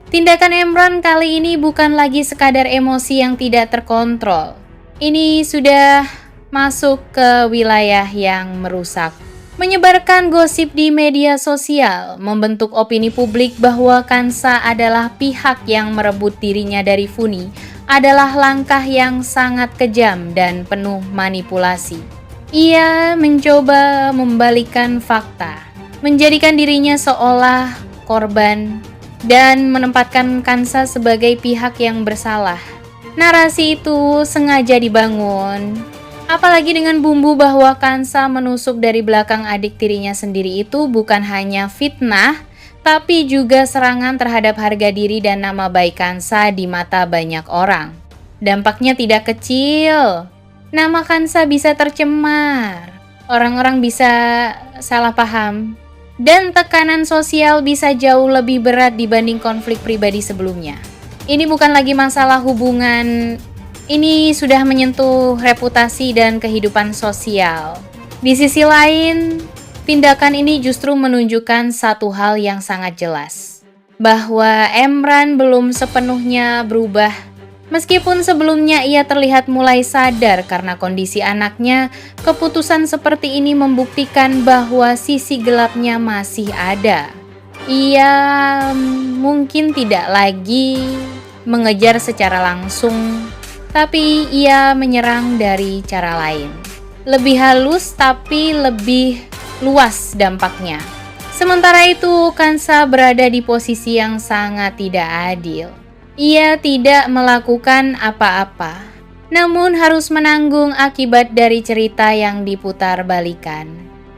Tindakan Emran kali ini bukan lagi sekadar emosi yang tidak terkontrol. Ini sudah masuk ke wilayah yang merusak. Menyebarkan gosip di media sosial, membentuk opini publik bahwa Kansa adalah pihak yang merebut dirinya dari Funi, adalah langkah yang sangat kejam dan penuh manipulasi. Ia mencoba membalikkan fakta, menjadikan dirinya seolah korban, dan menempatkan Kansa sebagai pihak yang bersalah. Narasi itu sengaja dibangun, apalagi dengan bumbu bahwa Kansa menusuk dari belakang adik tirinya sendiri. Itu bukan hanya fitnah, tapi juga serangan terhadap harga diri dan nama baik Kansa di mata banyak orang. Dampaknya tidak kecil. Nama Kansa bisa tercemar, orang-orang bisa salah paham, dan tekanan sosial bisa jauh lebih berat dibanding konflik pribadi sebelumnya. Ini bukan lagi masalah hubungan, ini sudah menyentuh reputasi dan kehidupan sosial. Di sisi lain, tindakan ini justru menunjukkan satu hal yang sangat jelas, bahwa Emran belum sepenuhnya berubah. Meskipun sebelumnya ia terlihat mulai sadar karena kondisi anaknya, keputusan seperti ini membuktikan bahwa sisi gelapnya masih ada. Ia mungkin tidak lagi mengejar secara langsung, tapi ia menyerang dari cara lain. Lebih halus tapi lebih luas dampaknya. Sementara itu, Kansa berada di posisi yang sangat tidak adil. Ia tidak melakukan apa-apa, namun harus menanggung akibat dari cerita yang diputar balikan.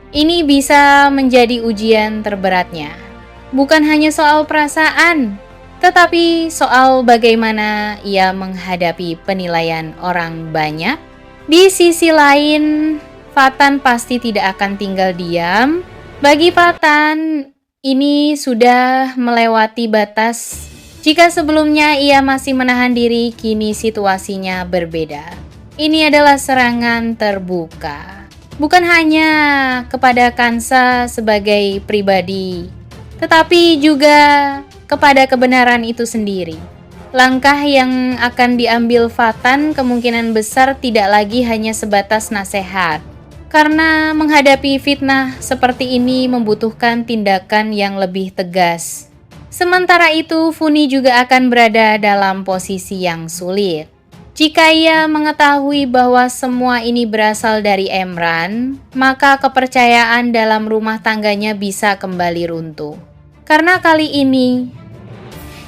Ini bisa menjadi ujian terberatnya. Bukan hanya soal perasaan, tetapi soal bagaimana ia menghadapi penilaian orang banyak. Di sisi lain, Fatan pasti tidak akan tinggal diam. Bagi Fatan, ini sudah melewati batas. Jika sebelumnya ia masih menahan diri, kini situasinya berbeda. Ini adalah serangan terbuka. Bukan hanya kepada Kansa sebagai pribadi, tetapi juga kepada kebenaran itu sendiri. Langkah yang akan diambil Fatan kemungkinan besar tidak lagi hanya sebatas nasihat. Karena menghadapi fitnah seperti ini membutuhkan tindakan yang lebih tegas. Sementara itu, Funi juga akan berada dalam posisi yang sulit. Jika ia mengetahui bahwa semua ini berasal dari Emran, maka kepercayaan dalam rumah tangganya bisa kembali runtuh. Karena kali ini,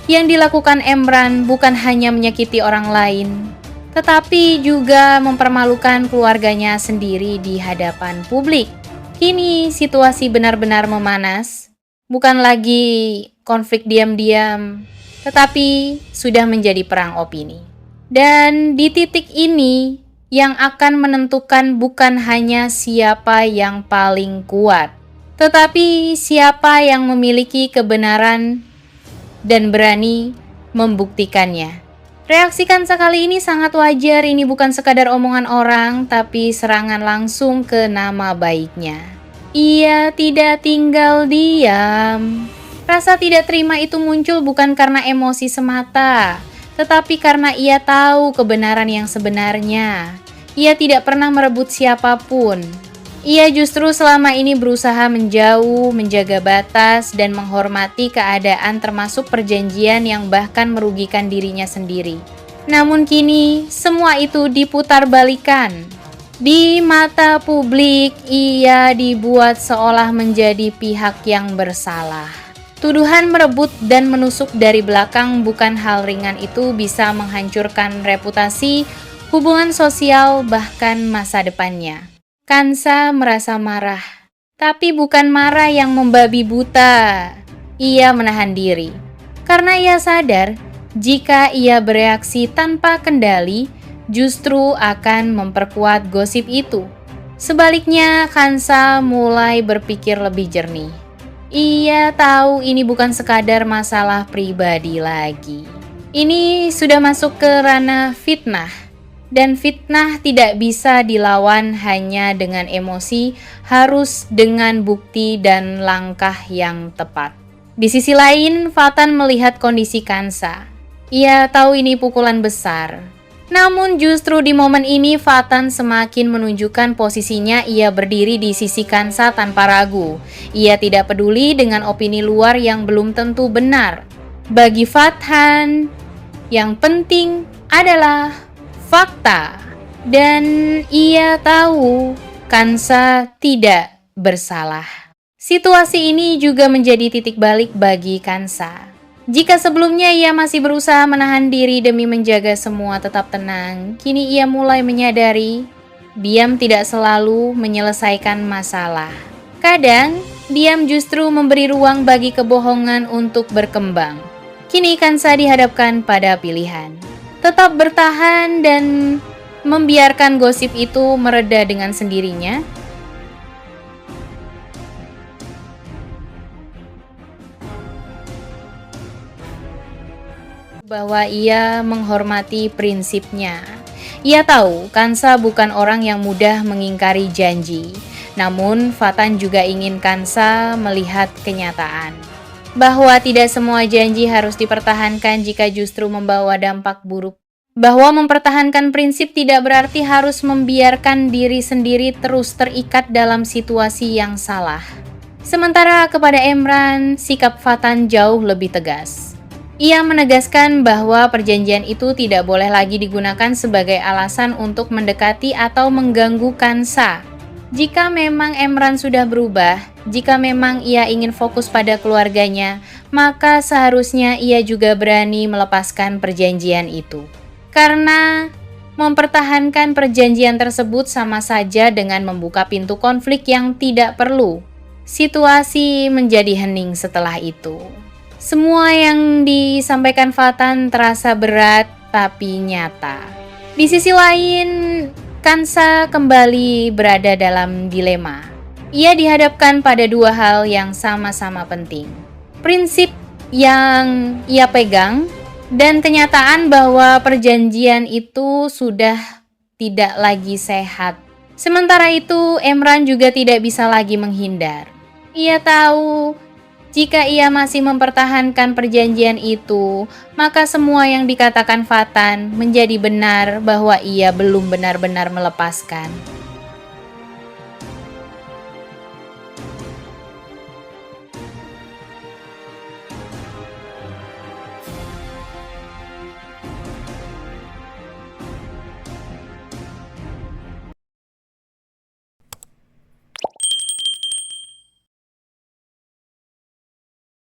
yang dilakukan Emran bukan hanya menyakiti orang lain, tetapi juga mempermalukan keluarganya sendiri di hadapan publik. Kini situasi benar-benar memanas, bukan lagi konflik diam-diam, tetapi sudah menjadi perang opini. Dan di titik ini, yang akan menentukan bukan hanya siapa yang paling kuat, tetapi siapa yang memiliki kebenaran dan berani membuktikannya. Reaksi Kansa kali ini sangat wajar. Ini bukan sekadar omongan orang, tapi serangan langsung ke nama baiknya. Ia tidak tinggal diam. Rasa tidak terima itu muncul bukan karena emosi semata, tetapi karena ia tahu kebenaran yang sebenarnya. Ia tidak pernah merebut siapapun. Ia justru selama ini berusaha menjauh, menjaga batas, dan menghormati keadaan termasuk perjanjian yang bahkan merugikan dirinya sendiri. Namun kini, semua itu diputar balikan. Di mata publik, ia dibuat seolah menjadi pihak yang bersalah. Tuduhan merebut dan menusuk dari belakang bukan hal ringan. Itu bisa menghancurkan reputasi, hubungan sosial, bahkan masa depannya. Kansa merasa marah, tapi bukan marah yang membabi buta. Ia menahan diri, karena ia sadar jika ia bereaksi tanpa kendali, justru akan memperkuat gosip itu. Sebaliknya, Kansa mulai berpikir lebih jernih. Ia tahu ini bukan sekadar masalah pribadi lagi. Ini sudah masuk ke ranah fitnah. Dan fitnah tidak bisa dilawan hanya dengan emosi, harus dengan bukti dan langkah yang tepat. Di sisi lain, Fatan melihat kondisi Kansa. Ia tahu ini pukulan besar. Namun justru di momen ini Fatan semakin menunjukkan posisinya, ia berdiri di sisi Kansa tanpa ragu. Ia tidak peduli dengan opini luar yang belum tentu benar. Bagi Fatan, yang penting adalah fakta. Dan ia tahu Kansa tidak bersalah. Situasi ini juga menjadi titik balik bagi Kansa. Jika sebelumnya ia masih berusaha menahan diri demi menjaga semua tetap tenang, kini ia mulai menyadari diam tidak selalu menyelesaikan masalah. Kadang, diam justru memberi ruang bagi kebohongan untuk berkembang. Kini Kansa dihadapkan pada pilihan. Tetap bertahan dan membiarkan gosip itu mereda dengan sendirinya, bahwa ia menghormati prinsipnya. Ia tahu Kansa bukan orang yang mudah mengingkari janji. Namun Fatan juga ingin Kansa melihat kenyataan bahwa tidak semua janji harus dipertahankan jika justru membawa dampak buruk. Bahwa mempertahankan prinsip tidak berarti harus membiarkan diri sendiri terus terikat dalam situasi yang salah. Sementara kepada Emran, sikap Fatan jauh lebih tegas. Ia menegaskan bahwa perjanjian itu tidak boleh lagi digunakan sebagai alasan untuk mendekati atau mengganggu Kansa. Jika memang Emran sudah berubah, jika memang ia ingin fokus pada keluarganya, maka seharusnya ia juga berani melepaskan perjanjian itu. Karena mempertahankan perjanjian tersebut sama saja dengan membuka pintu konflik yang tidak perlu. Situasi menjadi hening setelah itu. Semua yang disampaikan Fatan terasa berat tapi nyata. Di sisi lain, Kansa kembali berada dalam dilema. Ia dihadapkan pada dua hal yang sama-sama penting. Prinsip yang ia pegang dan kenyataan bahwa perjanjian itu sudah tidak lagi sehat. Sementara itu, Emran juga tidak bisa lagi menghindar. Ia tahu jika ia masih mempertahankan perjanjian itu, maka semua yang dikatakan Fatan menjadi benar bahwa ia belum benar-benar melepaskan.